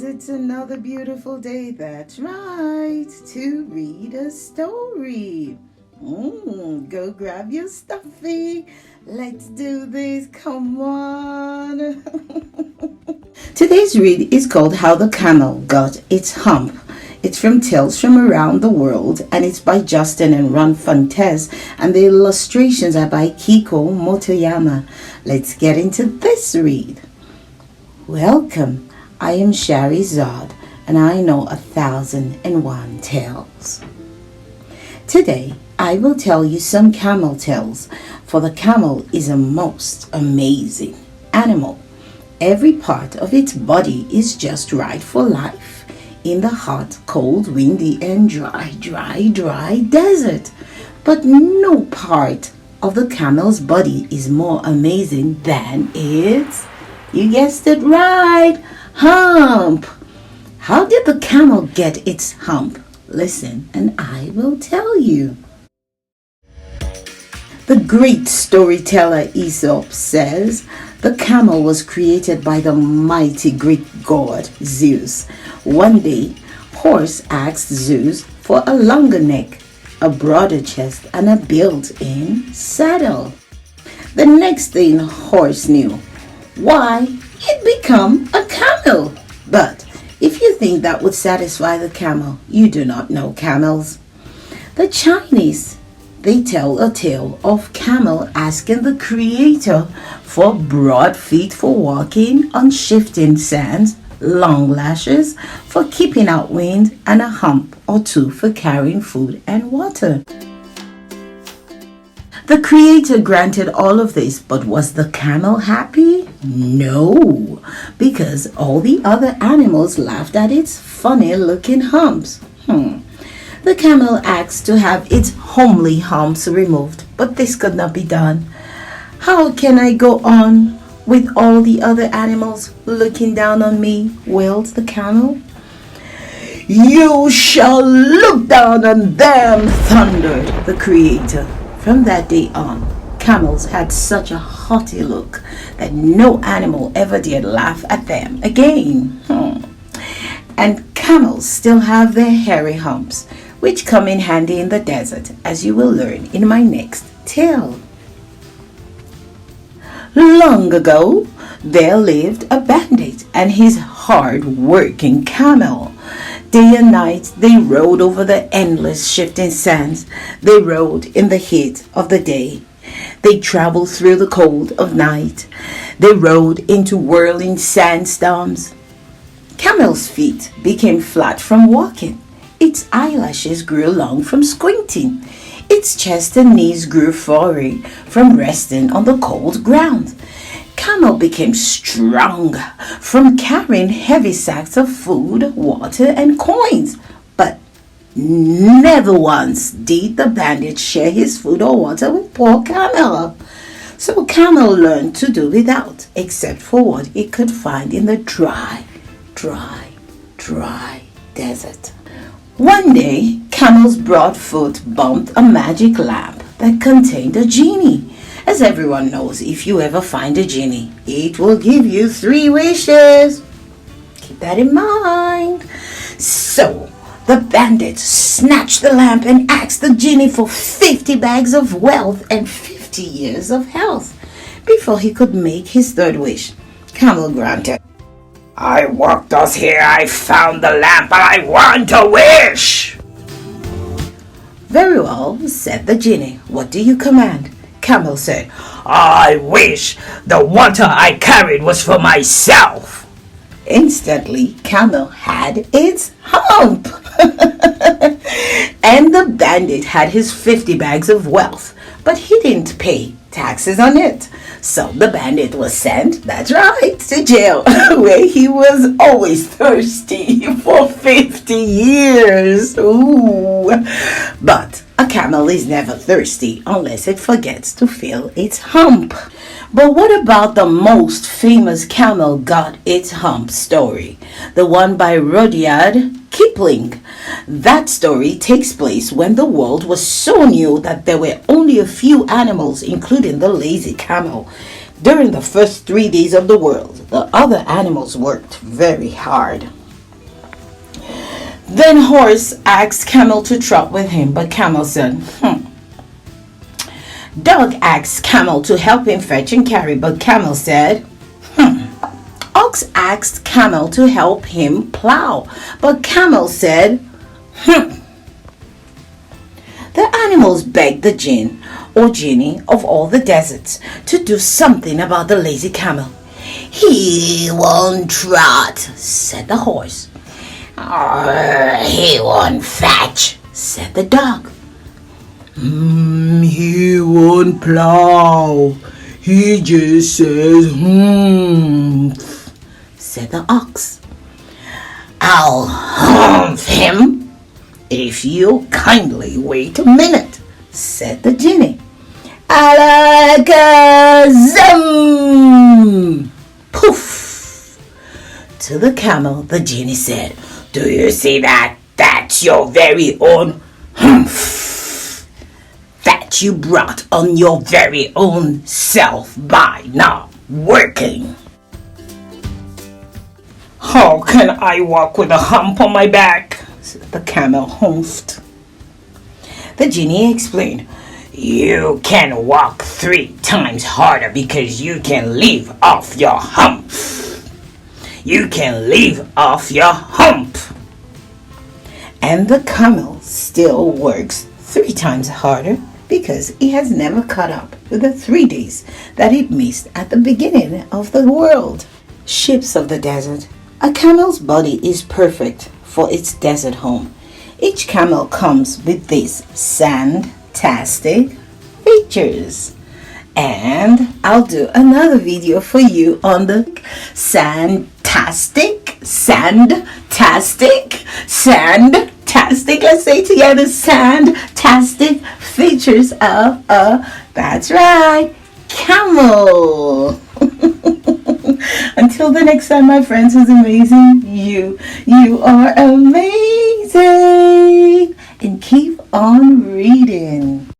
it's another beautiful day. That's right, to read a story. Go grab your stuffy. Let's do this. Come on. Today's read is called How the Camel Got Its Hump. It's from Tales from Around the World, and it's by Justine and Ron Fontes, and the illustrations are by Kiko Motoyama. Let's get into this read. Welcome. I am Shahrazad, and I know 1,001 tales. Today, I will tell you some camel tales, for the camel is a most amazing animal. Every part of its body is just right for life in the hot, cold, windy, and dry desert. But no part of the camel's body is more amazing than its, you guessed it right, hump. How did the camel get its hump? Listen, and I will tell you. The great storyteller Aesop says the camel was created by the mighty Greek god Zeus. One day, Horse asked Zeus for a longer neck, a broader chest, and a built-in saddle. The next thing Horse knew, why, he'd become a camel. But if you think that would satisfy the camel, you do not know camels. The Chinese, they tell a tale of camel asking the creator for broad feet for walking on shifting sands, long lashes for keeping out wind, and a hump or two for carrying food and water. The creator granted all of this, but was the camel happy? No, because all the other animals laughed at its funny-looking humps. The camel asked to have its homely humps removed, but this could not be done. How can I go on with all the other animals looking down on me? Wailed the camel. You shall look down on them, thundered the creator. From that day on, camels had such a haughty look that no animal ever dared laugh at them again. And camels still have their hairy humps, which come in handy in the desert, as you will learn in my next tale. Long ago, there lived a bandit and his hard-working camel. Day and night, they rode over the endless shifting sands. They rode in the heat of the day. They traveled through the cold of night. They rode into whirling sandstorms. Camel's feet became flat from walking. Its eyelashes grew long from squinting. Its chest and knees grew furry from resting on the cold ground. Camel became stronger from carrying heavy sacks of food, water, and coins. But never once did the bandit share his food or water with poor Camel. So Camel learned to do without, except for what it could find in the dry desert. One day, Camel's broad foot bumped a magic lamp that contained a genie. As everyone knows, if you ever find a genie, it will give you 3 wishes. Keep that in mind. So, the bandit snatched the lamp and asked the genie for 50 bags of wealth and 50 years of health. Before he could make his 3rd wish, Camel granted. I walked us here, I found the lamp, and I want a wish. Very well, said the genie. What do you command? Camel said, I wish the water I carried was for myself. Instantly, Camel had its hump. And the bandit had his 50 bags of wealth, but he didn't pay taxes on it. So the bandit was sent, that's right, to jail, where he was always thirsty for 50 years. Ooh. But a camel is never thirsty unless it forgets to fill its hump. But what about the most famous camel got its hump story? The one by Rudyard Kipling. That story takes place when the world was so new that there were only a few animals, including the lazy camel. During the first 3 days of the world, the other animals worked very hard. Then Horse asked Camel to trot with him, but Camel said, Dog asked Camel to help him fetch and carry, but Camel said, Ox asked Camel to help him plow, but Camel said, The animals begged the jinn or genie of all the deserts to do something about the lazy camel. He won't trot, said the horse. He won't fetch, said the dog. He won't plow. He just says, said the ox. I'll hump him if you'll kindly wait a minute, said the genie. Alakazam! Poof! To the camel, the genie said, Do you see that? That's your very own humph that you brought on your very own self by not working. How can I walk with a hump on my back? The camel humphed. The genie explained, You can walk 3 times harder because you can leave off your hump. You can leave off your hump. And the camel still works 3 times harder because he has never caught up with the 3 days that it missed at the beginning of the world. Ships of the desert. A camel's body is perfect for its desert home. Each camel comes with these sandtastic features. And I'll do another video for you on the sandtastic, let's say together, sandtastic features of that's right, camel. Until the next time, my friends, who's amazing, you are amazing.